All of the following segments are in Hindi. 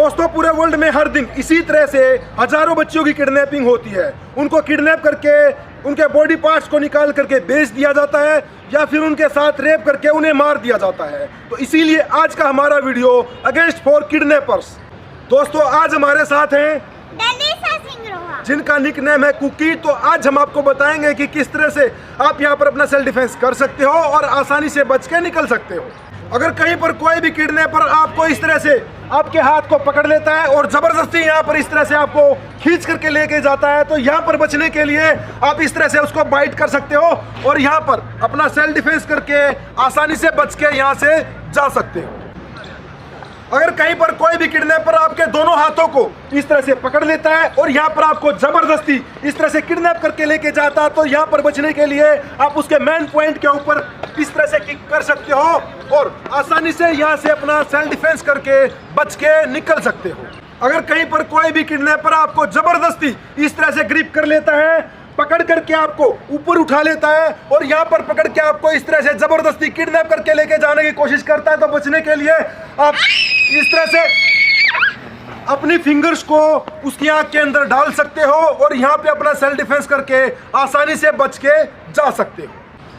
दोस्तों पूरे वर्ल्ड में हर दिन इसी तरह से हजारों बच्चियों की किडनैपिंग होती है। उनको किडनैप करके उनके बॉडी पार्ट्स को निकाल करके बेच दिया जाता है या फिर उनके साथ रेप करके उन्हें मार दिया जाता है। तो इसीलिए आज का हमारा वीडियो अगेंस्ट फॉर किडनैपर्स। दोस्तों आज हमारे साथ हैं जिनका निक नेम है कुकी। तो आज हम आपको बताएंगे कि किस तरह से आप यहाँ पर अपना सेल्फ डिफेंस कर सकते हो और आसानी से बच के निकल सकते हो। अगर कहीं पर कोई भी किडनैपर आपको इस तरह से आपके हाथ को पकड़ लेता है और जबरदस्ती यहाँ पर इस तरह से आपको खींच करके लेके जाता है, तो यहाँ पर बचने के लिए आप इस तरह से उसको बाइट कर सकते हो और यहाँ पर अपना सेल्फ डिफेंस करके आसानी से बच के यहाँ से जा सकते हो। अगर कहीं पर कोई भी किडनैपर आपके दोनों हाथों को इस तरह से पकड़ लेता है और यहाँ पर आपको जबरदस्ती इस तरह से किडनैप करके लेके जाता है, तो यहाँ पर बचने के लिए आप उसके मेन पॉइंट के ऊपर इस तरह से किक कर सकते हो और आसानी से यहाँ से अपना सेल्फ डिफेंस करके बच के निकल सकते हो। अगर कहीं पर कोई भी किडनैपर आपको जबरदस्ती इस तरह से ग्रिप कर लेता है, पकड़ करके आपको ऊपर उठा लेता है और यहाँ पर पकड़ के आपको इस तरह से जबरदस्ती किडनैप करके लेके जाने की कोशिश करता है, तो बचने के लिए आप इस तरह से अपनी फिंगर्स को उसकी आंख के अंदर डाल सकते हो और यहाँ पे अपना सेल्फ डिफेंस करके आसानी से बच के जा सकते हो।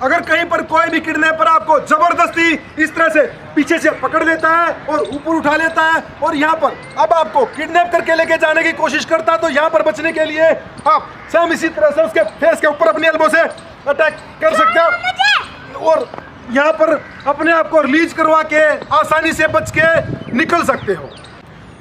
अगर कहीं पर कोई भी किडनैपर आपको जबरदस्ती इस तरह से पीछे से पकड़ लेता है और ऊपर उठा लेता है और यहाँ पर अब आपको किडनैप करके लेके जाने की कोशिश करता है, तो यहाँ पर बचने के लिए आप सेम इसी तरह से उसके फेस के ऊपर अपनी एल्बो से अटैक कर सकते हो और यहाँ पर अपने आप को रिलीज करवा के आसानी से बच के निकल सकते हो।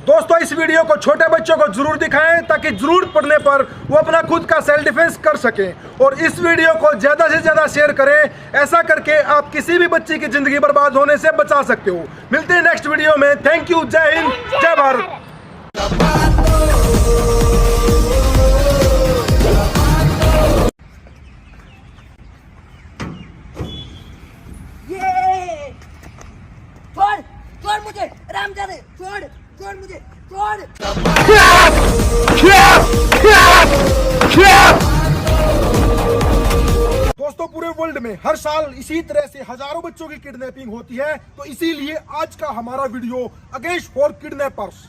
दोस्तों इस वीडियो को छोटे बच्चों को जरूर दिखाएं ताकि जरूरत पड़ने पर वो अपना खुद का सेल्फ डिफेंस कर सकें और इस वीडियो को ज़्यादा से ज़्यादा शेयर करें। ऐसा करके आप किसी भी बच्चे की ज़िंदगी बर्बाद होने से बचा सकते हो। मिलते हैं नेक्स्ट वीडियो में। Thank you. जय हिंद, जय भारत। छोड़ मुझे रामजादे, छोड़ मुझे, छोड़। दोस्तों पूरे वर्ल्ड में हर साल इसी तरह से हजारों बच्चों की किडनैपिंग होती है, तो इसीलिए आज का हमारा वीडियो अगेंस्ट फॉर किडनैपर्स।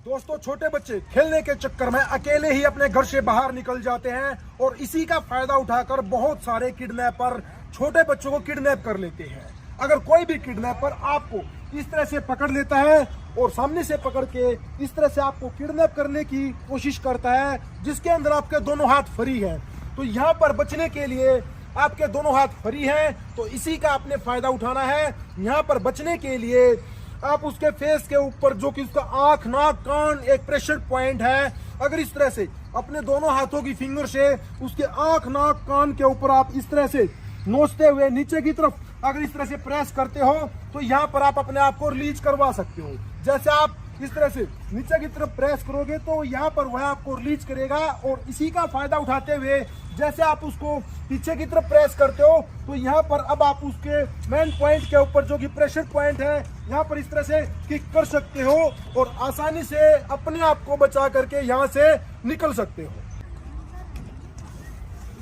दोस्तों छोटे बच्चे खेलने के चक्कर में अकेले ही अपने घर से बाहर निकल जाते हैं और इसी का फायदा उठाकर बहुत सारे किडनैपर छोटे बच्चों को किडनैप कर लेते हैं। अगर कोई भी किडनैपर आपको इस तरह से पकड़ लेता है और सामने से पकड़ के इस तरह से आपको किडनैप करने की कोशिश करता है जिसके अंदर आपके दोनों हाथ फ्री हैं, तो यहाँ पर बचने के लिए आपके दोनों हाथ फ्री हैं, तो इसी का आपने फायदा उठाना है। यहाँ पर बचने के लिए आप उसके फेस के ऊपर जो कि उसका आंख, नाक, कान एक प्रेशर पॉइंट है, अगर इस तरह से अपने दोनों हाथों की फिंगर से उसके आंख, नाक, कान के ऊपर आप इस तरह से नोचते हुए नीचे की तरफ अगर इस तरह से प्रेस करते हो, तो यहाँ पर आप अपने आप को रिलीज करवा सकते हो। जैसे आप इस तरह से नीचे की तरफ प्रेस करोगे तो यहाँ पर वह आपको रिलीज करेगा और इसी का फायदा उठाते हुए जैसे आप उसको पीछे की तरफ प्रेस करते हो, तो यहाँ पर अब आप उसके मेन पॉइंट के ऊपर जो कि प्रेशर पॉइंट है, यहाँ पर इस तरह से किक कर सकते हो और आसानी से अपने आप को बचा करके यहाँ से निकल सकते हो।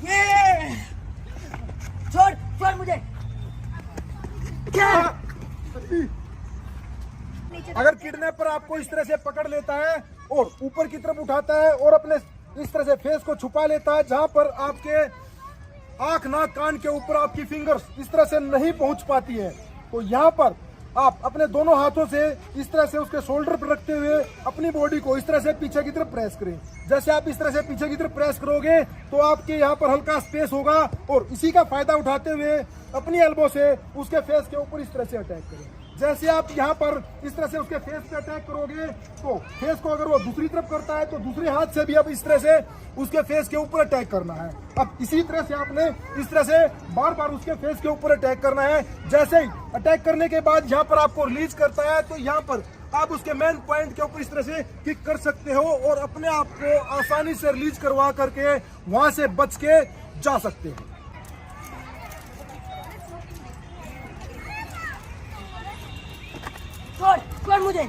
ये छोड़ मुझे। अगर किडनैपर आपको इस तरह से पकड़ लेता है और ऊपर की तरफ उठाता है और अपने इस तरह से फेस को छुपा लेता है जहां पर आपके आंख, नाक, कान के ऊपर आपकी फिंगर्स इस तरह से नहीं पहुंच पाती है, तो यहाँ पर आप अपने दोनों हाथों से इस तरह से उसके शोल्डर पर रखते हुए अपनी बॉडी को इस तरह से पीछे की तरफ प्रेस करें। जैसे आप इस तरह से पीछे की तरफ प्रेस करोगे तो आपके यहाँ पर हल्का स्पेस होगा और इसी का फायदा उठाते हुए अपनी एल्बो से उसके फेस के ऊपर इस तरह से अटैक करें। जैसे आप यहाँ पर इस तरह से उसके फेस पे अटैक करोगे तो फेस को अगर वो दूसरी तरफ करता है तो दूसरे हाथ से भी अब इस तरह से उसके फेस के ऊपर अटैक करना है। अब इसी तरह से आपने इस तरह से बार बार उसके फेस के ऊपर अटैक करना है। जैसे ही अटैक करने के बाद यहाँ पर आपको रिलीज करता है, तो यहाँ पर आप उसके मेन पॉइंट के ऊपर इस तरह से किक कर सकते हो और अपने आप को आसानी से रिलीज करवा करके वहां से बच के जा सकते हो। छोड़ मुझे।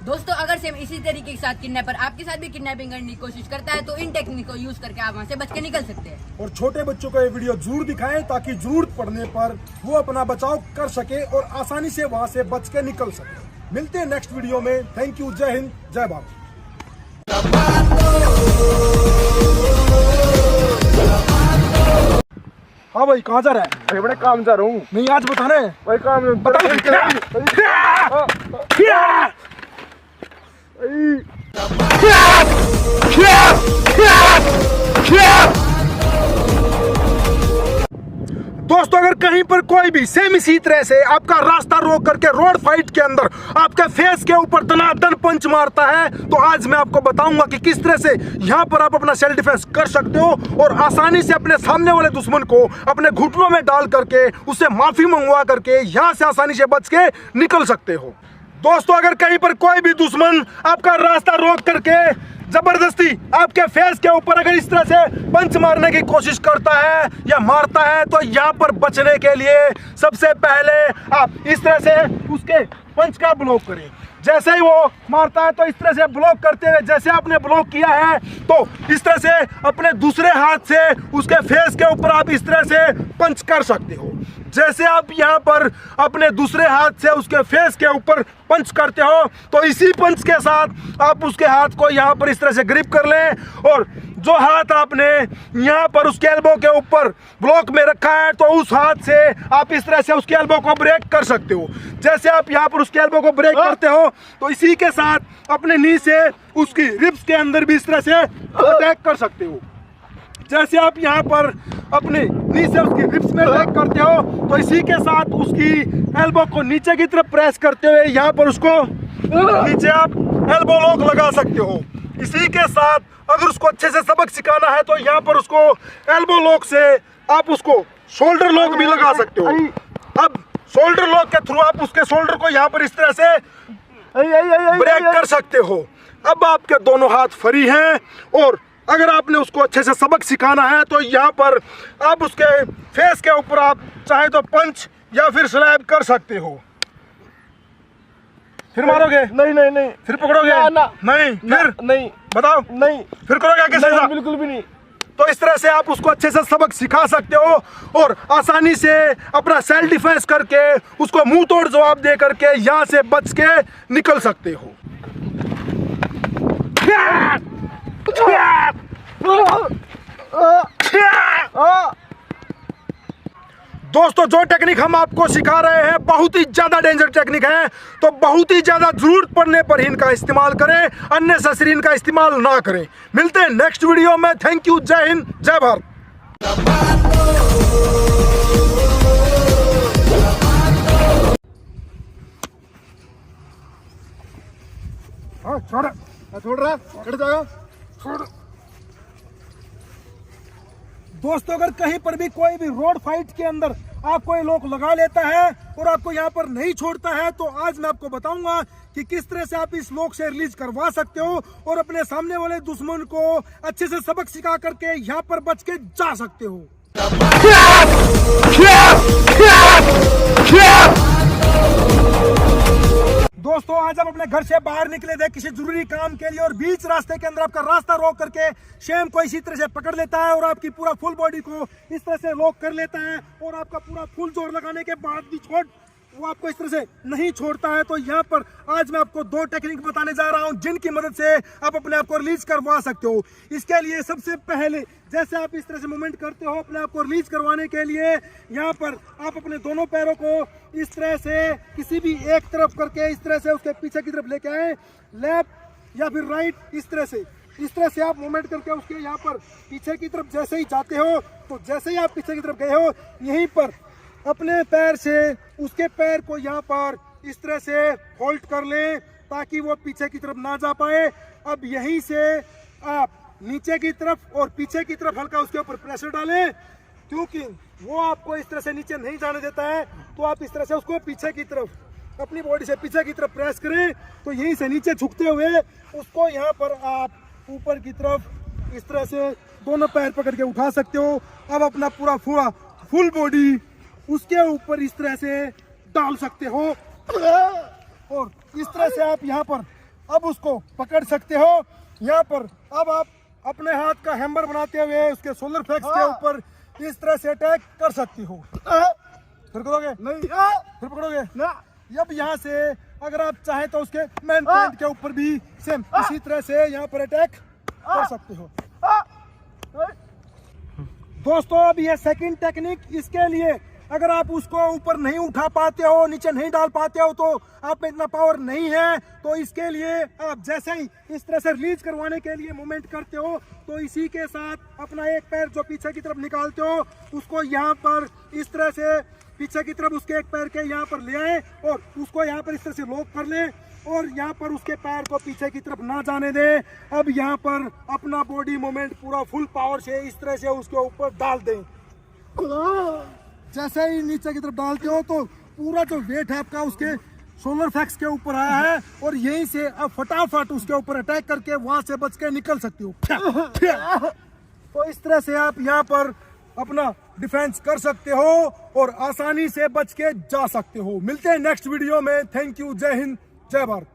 दोस्तों अगर सेम इसी तरीके के साथ किडनैपर आपके साथ भी किडनैपिंग करने की कोशिश करता है, तो इन टेक्निक को यूज करके आप वहाँ से बच के निकल सकते हैं। और छोटे बच्चों को ये वीडियो जरूर दिखाएं ताकि जरूरत पड़ने पर वो अपना बचाव कर सके और आसानी से वहां से बच के निकल सके। मिलते हैं नेक्स्ट वीडियो में। Thank you. जय हिंद, जय भारत। हाँ भाई, कहाँ जा रहा है? अरे बड़े काम जा रहा हूँ। नहीं, आज बताना है भाई काम दोस्तों, अगर कहीं पर कोई भी सेम इसी तरह से आपका रास्ता रोक करके रोड फाइट के अंदर आपके फेस के ऊपर दनादन पंच मारता है, तो आज मैं आपको बताऊंगा कि किस तरह से यहाँ पर आप अपना सेल्फ डिफेंस कर सकते हो और आसानी से अपने सामने वाले दुश्मन को अपने घुटनों में डाल करके उससे माफी मंगवा करके यहाँ से आसानी से बच के निकल सकते हो। दोस्तों, अगर कहीं पर कोई भी दुश्मन आपका रास्ता रोक करके जबरदस्ती आपके फेस के ऊपर अगर इस तरह से पंच मारने की कोशिश करता है या मारता है, तो यहाँ पर बचने के लिए सबसे पहले आप इस तरह से उसके पंच का ब्लॉक करें। जैसे ही वो मारता है तो इस तरह से ब्लॉक करते हुए, जैसे आपने ब्लॉक किया है तो इस तरह से अपने दूसरे हाथ से उसके फेस के ऊपर आप इस तरह से पंच कर सकते हो। जैसे आप यहाँ पर अपने दूसरे हाथ से उसके फेस के ऊपर पंच करते हो, तो इसी पंच के साथ आप उसके हाथ को यहाँ पर इस तरह से ग्रिप कर लें और जो हाथ आपने यहाँ पर उसके एल्बो के ऊपर ब्लॉक में रखा है, तो उस हाथ से आप इस तरह से उसके एल्बो को ब्रेक कर सकते हो। जैसे आप यहाँ पर उसके एल्बो को ब्रेक करते हो, तो इसी के साथ अपने नी से उसकी रिब्स के अंदर भी इस तरह से अटैक कर सकते हो। जैसे आप यहाँ पर अपने नी से उसकी रिब्स में अटैक करते हो, तो इसी के साथ उसकी एल्बो को नीचे की तरफ प्रेस करते हुए यहाँ पर उसको नीचे आप एल्बो लॉक लगा सकते हो। इसी के साथ अगर उसको अच्छे से सबक सिखाना है, तो यहाँ पर उसको एल्बो लॉक से आप उसको शोल्डर लॉक भी लगा सकते हो। अब शोल्डर लॉक के थ्रू आप उसके शोल्डर को यहाँ पर इस तरह से ब्रेक कर सकते हो। अब आपके दोनों हाथ फ्री हैं और अगर आपने उसको अच्छे से सबक सिखाना है, तो यहाँ पर आप उसके फेस के ऊपर आप चाहे तो पंच या फिर स्लैब कर सकते हो। फिर मारोगे? नहीं नहीं नहीं। फिर पकड़ोगे? ना। नहीं। फिर नहीं। बताओ। नहीं। फिर करोगे कैसे? नहीं, बिल्कुल भी नहीं। तो इस तरह से आप उसको अच्छे से सबक सिखा सकते हो और आसानी से अपना सेल्फ डिफेंस करके उसको मुंह तोड़ जवाब दे करके यहाँ से बच के निकल सकते हो। दोस्तों, जो टेक्निक हम आपको सिखा रहे हैं बहुत ही ज्यादा डेंजर टेक्निक है, तो बहुत ही ज्यादा जरूरत पड़ने पर ही इनका इस्तेमाल करें, अननेसेसरी इनका इस्तेमाल ना करें। मिलते हैं नेक्स्ट वीडियो में। Thank you. जय हिंद, जय भारत। हाँ, छोड़ रहा, हट जाएगा, छोड़। दोस्तों, अगर कहीं पर भी कोई भी रोड फाइट के अंदर आपको ये लोग लगा लेता है और आपको यहाँ पर नहीं छोड़ता है, तो आज मैं आपको बताऊंगा कि किस तरह से आप इस लोक से रिलीज करवा सकते हो और अपने सामने वाले दुश्मन को अच्छे से सबक सिखा करके यहाँ पर बच के जा सकते हो। दोस्तों, आज आप अपने घर से बाहर निकले थे किसी जरूरी काम के लिए और बीच रास्ते के अंदर आपका रास्ता रोक करके शेम को इसी तरह से पकड़ लेता है और आपकी पूरा फुल बॉडी को इस तरह से लॉक कर लेता है और आपका पूरा फुल जोर लगाने के बाद भी वो आपको इस तरह से नहीं छोड़ता है। तो यहाँ पर आज मैं आपको दो टेक्निक बताने जा रहा हूँ जिनकी मदद से आप अपने आप को रिलीज करवा सकते हो। इसके लिए सबसे पहले जैसे आप इस तरह से मूवमेंट करते हो अपने आप को रिलीज करवाने के लिए, यहाँ पर आप अपने दोनों पैरों को इस तरह से किसी भी एक तरफ करके इस तरह से उसके पीछे की तरफ लेके आए, लेफ्ट या फिर राइट, इस तरह से आप मूवमेंट करके उसके यहाँ पर पीछे की तरफ जैसे ही जाते हो, तो जैसे ही आप पीछे की तरफ गए हो, यहीं पर अपने पैर से उसके पैर को यहाँ पर इस तरह से होल्ड कर लें ताकि वो पीछे की तरफ ना जा पाए। अब यहीं से आप नीचे की तरफ और पीछे की तरफ हल्का उसके ऊपर प्रेशर डालें, क्योंकि वो आपको इस तरह से नीचे नहीं जाने देता है। तो आप इस तरह से उसको पीछे की तरफ अपनी बॉडी से पीछे की तरफ प्रेस करें, तो यहीं से नीचे झुकते हुए उसको यहाँ पर आप ऊपर की तरफ इस तरह से दोनों पैर पकड़ के उठा सकते हो। अब अपना पूरा फुल बॉडी उसके ऊपर इस तरह से डाल सकते हो और इस तरह से आप यहाँ पर अब उसको पकड़ सकते हो। यहाँ पर अब आप अपने हाथ का हैमर बनाते हुए उसके सोलर फ्लेक्स के ऊपर इस तरह से अटैक कर सकते हो। फिर करोगे? नहीं। फिर पकड़ोगे? अब यहाँ से अगर आप चाहें तो उसके मेन पॉइंट के ऊपर भी सेम इसी तरह से यहाँ पर अटैक कर सकते हो। दोस्तों अब ये सेकंड टेक्निक, इसके लिए अगर आप उसको ऊपर नहीं उठा पाते हो, नीचे नहीं डाल पाते हो, तो आप में इतना पावर नहीं है, तो इसके लिए आप जैसे ही इस तरह से रिलीज करवाने के लिए मूवमेंट करते हो, तो इसी के साथ अपना एक पैर जो पीछे की तरफ निकालते हो उसको यहाँ पर इस तरह से पीछे की तरफ उसके एक पैर के यहाँ पर ले आए और उसको यहाँ पर इस तरह से लॉक कर ले और यहाँ पर उसके पैर को पीछे की तरफ ना जाने दें। अब यहाँ पर अपना बॉडी मूवमेंट पूरा फुल पावर से इस तरह से उसके ऊपर डाल दें। जैसे ही नीचे की तरफ डालते हो तो पूरा जो वेट है आपका उसके सोलर फ्लेक्स के ऊपर आया है और यहीं से अब फटाफट उसके ऊपर अटैक करके वहां से बच के निकल सकते हो। तो इस तरह से आप यहाँ पर अपना डिफेंस कर सकते हो और आसानी से बच के जा सकते हो। मिलते हैं नेक्स्ट वीडियो में। Thank you. जय हिंद, जय भारत।